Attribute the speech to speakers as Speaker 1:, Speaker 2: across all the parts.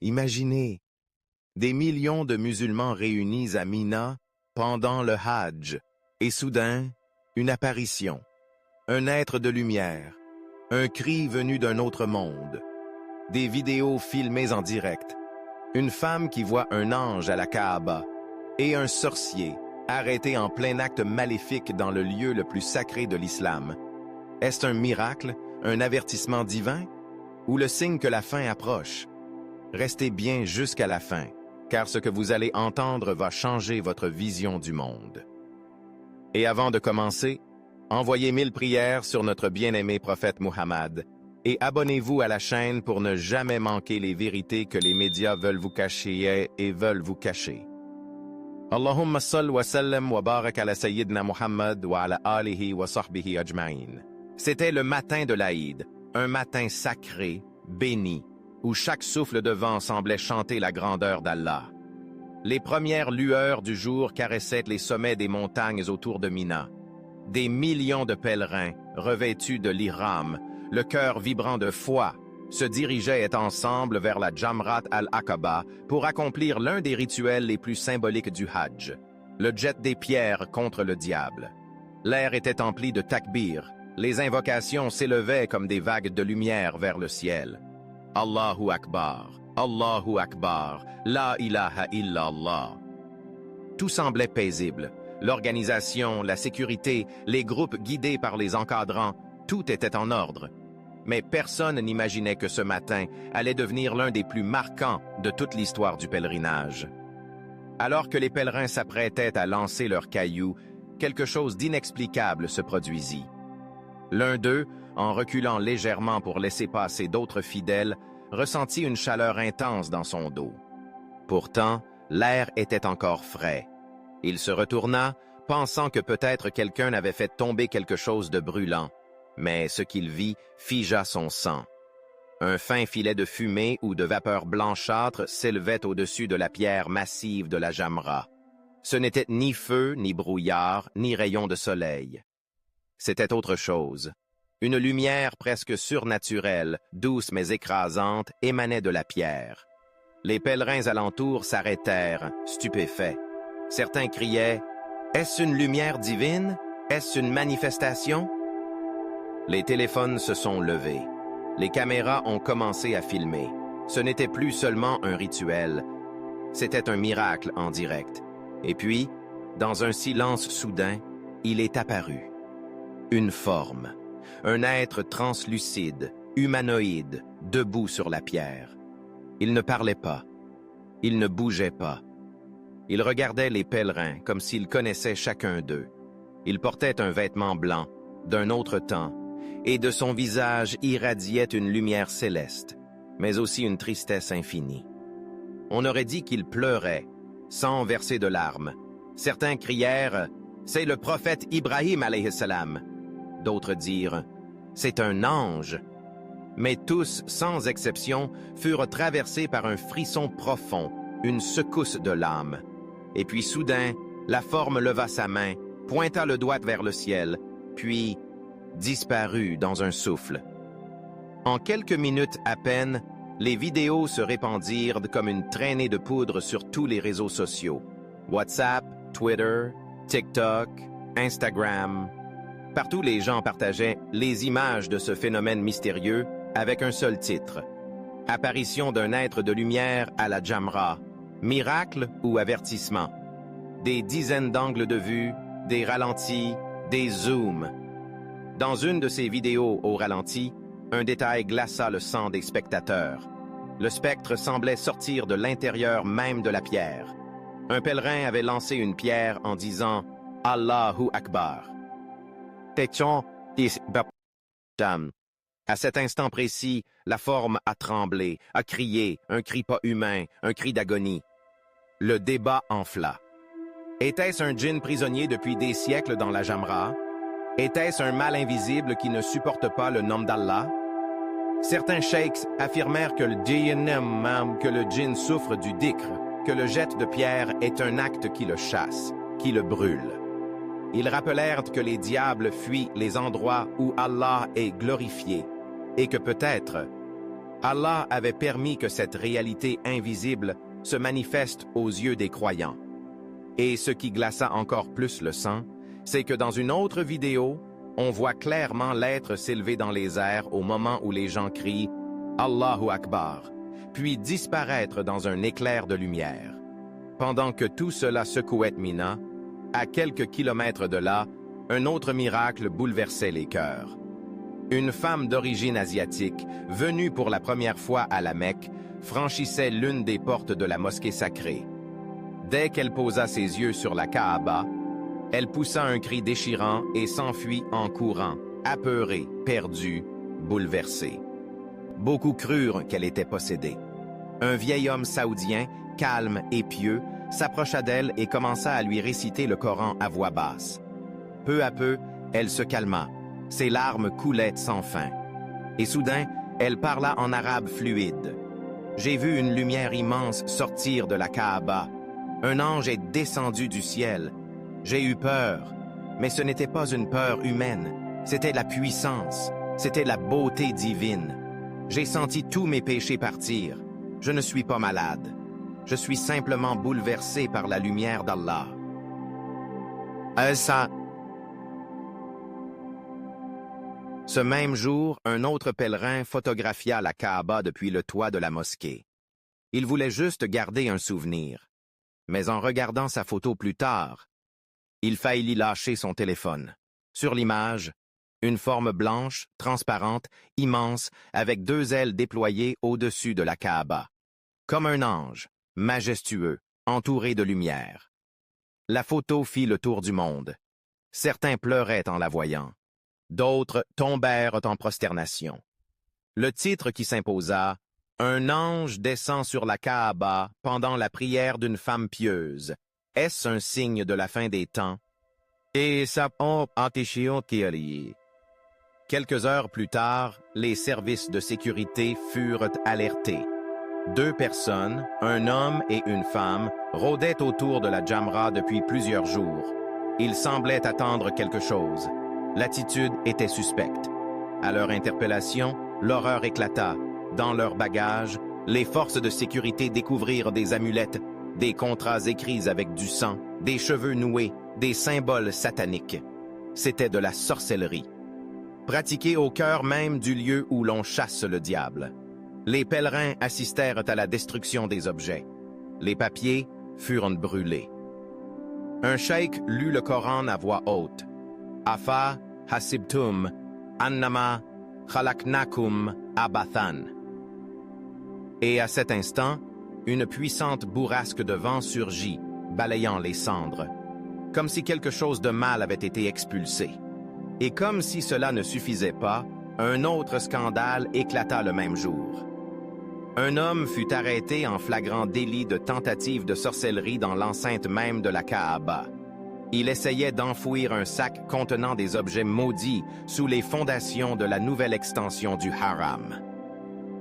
Speaker 1: Imaginez, des millions de musulmans réunis à Mina pendant le Hajj, et soudain, une apparition, un être de lumière, un cri venu d'un autre monde, des vidéos filmées en direct, une femme qui voit un ange à la Kaaba et un sorcier arrêté en plein acte maléfique dans le lieu le plus sacré de l'islam. Est-ce un miracle, un avertissement divin, ou le signe que la fin approche? Restez bien jusqu'à la fin, car ce que vous allez entendre va changer votre vision du monde. Et avant de commencer, envoyez 1000 prières sur notre bien-aimé prophète Muhammad et abonnez-vous à la chaîne pour ne jamais manquer les vérités que les médias veulent vous cacher et veulent vous cacher. Allahumma salli wa sallam wa barak ala Sayyidina Muhammad wa ala alihi wa sahbihi ajma'in. C'était le matin de l'Aïd, un matin sacré, béni, où chaque souffle de vent semblait chanter la grandeur d'Allah. Les premières lueurs du jour caressaient les sommets des montagnes autour de Mina. Des millions de pèlerins, revêtus de l'ihram, le cœur vibrant de foi, se dirigeaient ensemble vers la Jamrat al-Aqaba pour accomplir l'un des rituels les plus symboliques du Hajj, le jet des pierres contre le diable. L'air était empli de takbir, les invocations s'élevaient comme des vagues de lumière vers le ciel. Allahu Akbar, Allahu Akbar, La ilaha illallah. Tout semblait paisible. L'organisation, la sécurité, les groupes guidés par les encadrants, tout était en ordre. Mais personne n'imaginait que ce matin allait devenir l'un des plus marquants de toute l'histoire du pèlerinage. Alors que les pèlerins s'apprêtaient à lancer leurs cailloux, quelque chose d'inexplicable se produisit. L'un d'eux, en reculant légèrement pour laisser passer d'autres fidèles, ressentit une chaleur intense dans son dos. Pourtant, l'air était encore frais. Il se retourna, pensant que peut-être quelqu'un avait fait tomber quelque chose de brûlant, mais ce qu'il vit figea son sang. Un fin filet de fumée ou de vapeur blanchâtre s'élevait au-dessus de la pierre massive de la Jamra. Ce n'était ni feu, ni brouillard, ni rayon de soleil. C'était autre chose. Une lumière presque surnaturelle, douce mais écrasante, émanait de la pierre. Les pèlerins alentour s'arrêtèrent, stupéfaits. Certains criaient « Est-ce une lumière divine? Est-ce une manifestation ?» Les téléphones se sont levés. Les caméras ont commencé à filmer. Ce n'était plus seulement un rituel. C'était un miracle en direct. Et puis, dans un silence soudain, il est apparu. Une forme. Un être translucide, humanoïde, debout sur la pierre. Il ne parlait pas. Il ne bougeait pas. Il regardait les pèlerins comme s'il connaissait chacun d'eux. Il portait un vêtement blanc, d'un autre temps, et de son visage irradiait une lumière céleste, mais aussi une tristesse infinie. On aurait dit qu'il pleurait, sans verser de larmes. Certains crièrent « C'est le prophète Ibrahim alayhi salam ». D'autres dirent « C'est un ange ». Mais tous, sans exception, furent traversés par un frisson profond, une secousse de l'âme. Et puis soudain, la forme leva sa main, pointa le doigt vers le ciel, puis disparut dans un souffle. En quelques minutes à peine, les vidéos se répandirent comme une traînée de poudre sur tous les réseaux sociaux. WhatsApp, Twitter, TikTok, Instagram. Partout les gens partageaient les images de ce phénomène mystérieux avec un seul titre. Apparition d'un être de lumière à la Jamra. Miracle ou avertissement. Des dizaines d'angles de vue, des ralentis, des zooms. Dans une de ces vidéos au ralenti, un détail glaça le sang des spectateurs. Le spectre semblait sortir de l'intérieur même de la pierre. Un pèlerin avait lancé une pierre en disant « Allahu Akbar ». À cet instant précis, la forme a tremblé, a crié, un cri pas humain, un cri d'agonie. Le débat enfla. Était-ce un djinn prisonnier depuis des siècles dans la Jamra? Était-ce un mal invisible qui ne supporte pas le nom d'Allah? Certains sheikhs affirmèrent que le djinn souffre du dhikr, que le jet de pierre est un acte qui le chasse, qui le brûle. Ils rappelèrent que les diables fuient les endroits où Allah est glorifié et que peut-être Allah avait permis que cette réalité invisible se manifeste aux yeux des croyants. Et ce qui glaça encore plus le sang, c'est que dans une autre vidéo, on voit clairement l'être s'élever dans les airs au moment où les gens crient « Allahu Akbar », puis disparaître dans un éclair de lumière. Pendant que tout cela secouait Mina, à quelques kilomètres de là, un autre miracle bouleversait les cœurs. Une femme d'origine asiatique, venue pour la première fois à la Mecque, franchissait l'une des portes de la mosquée sacrée. Dès qu'elle posa ses yeux sur la Kaaba, elle poussa un cri déchirant et s'enfuit en courant, apeurée, perdue, bouleversée. Beaucoup crurent qu'elle était possédée. Un vieil homme saoudien, calme et pieux, s'approcha d'elle et commença à lui réciter le Coran à voix basse. Peu à peu, elle se calma. Ses larmes coulaient sans fin. Et soudain, elle parla en arabe fluide. « J'ai vu une lumière immense sortir de la Kaaba. Un ange est descendu du ciel. J'ai eu peur, mais ce n'était pas une peur humaine. C'était la puissance, c'était la beauté divine. J'ai senti tous mes péchés partir. Je ne suis pas malade. Je suis simplement bouleversé par la lumière d'Allah. » Ce même jour, un autre pèlerin photographia la Kaaba depuis le toit de la mosquée. Il voulait juste garder un souvenir. Mais en regardant sa photo plus tard, il faillit lâcher son téléphone. Sur l'image, une forme blanche, transparente, immense, avec deux ailes déployées au-dessus de la Kaaba. Comme un ange, majestueux, entouré de lumière. La photo fit le tour du monde. Certains pleuraient en la voyant. D'autres tombèrent en prosternation. Le titre qui s'imposa, « Un ange descend sur la Kaaba pendant la prière d'une femme pieuse. Est-ce un signe de la fin des temps? » Et ça Quelques heures plus tard, les services de sécurité furent alertés. 2 personnes, un homme et une femme, rôdaient autour de la Jamra depuis plusieurs jours. Ils semblaient attendre quelque chose. L'attitude était suspecte. À leur interpellation, l'horreur éclata. Dans leurs bagages, les forces de sécurité découvrirent des amulettes, des contrats écrits avec du sang, des cheveux noués, des symboles sataniques. C'était de la sorcellerie. Pratiquée au cœur même du lieu où l'on chasse le diable. Les pèlerins assistèrent à la destruction des objets. Les papiers furent brûlés. Un cheikh lut le Coran à voix haute. Afa hasibtum annama khalaqnakum abathan. Et à cet instant, une puissante bourrasque de vent surgit, balayant les cendres, comme si quelque chose de mal avait été expulsé. Et comme si cela ne suffisait pas, un autre scandale éclata le même jour. Un homme fut arrêté en flagrant délit de tentative de sorcellerie dans l'enceinte même de la Kaaba. Il essayait d'enfouir un sac contenant des objets maudits sous les fondations de la nouvelle extension du haram.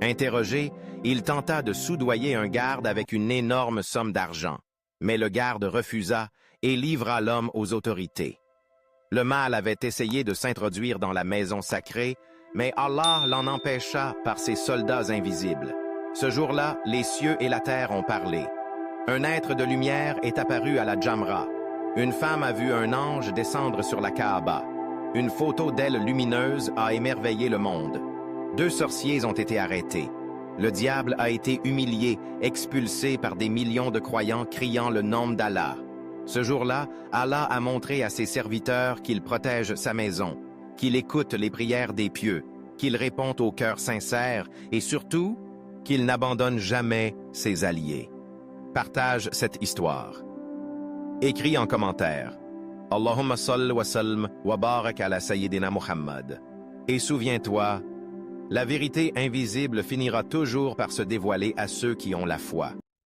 Speaker 1: Interrogé, il tenta de soudoyer un garde avec une énorme somme d'argent, mais le garde refusa et livra l'homme aux autorités. Le mal avait essayé de s'introduire dans la maison sacrée, mais Allah l'en empêcha par ses soldats invisibles. Ce jour-là, les cieux et la terre ont parlé. Un être de lumière est apparu à la Jamra. Une femme a vu un ange descendre sur la Kaaba. Une photo d'elle lumineuse a émerveillé le monde. 2 sorciers ont été arrêtés. Le diable a été humilié, expulsé par des millions de croyants criant le nom d'Allah. Ce jour-là, Allah a montré à ses serviteurs qu'il protège sa maison, qu'il écoute les prières des pieux, qu'il répond aux cœurs sincères et surtout, qu'il n'abandonne jamais ses alliés. Partage cette histoire. Écris en commentaire. Allahumma salli wa sallim wa barak ala Sayyidina Muhammad. Et souviens-toi, la vérité invisible finira toujours par se dévoiler à ceux qui ont la foi.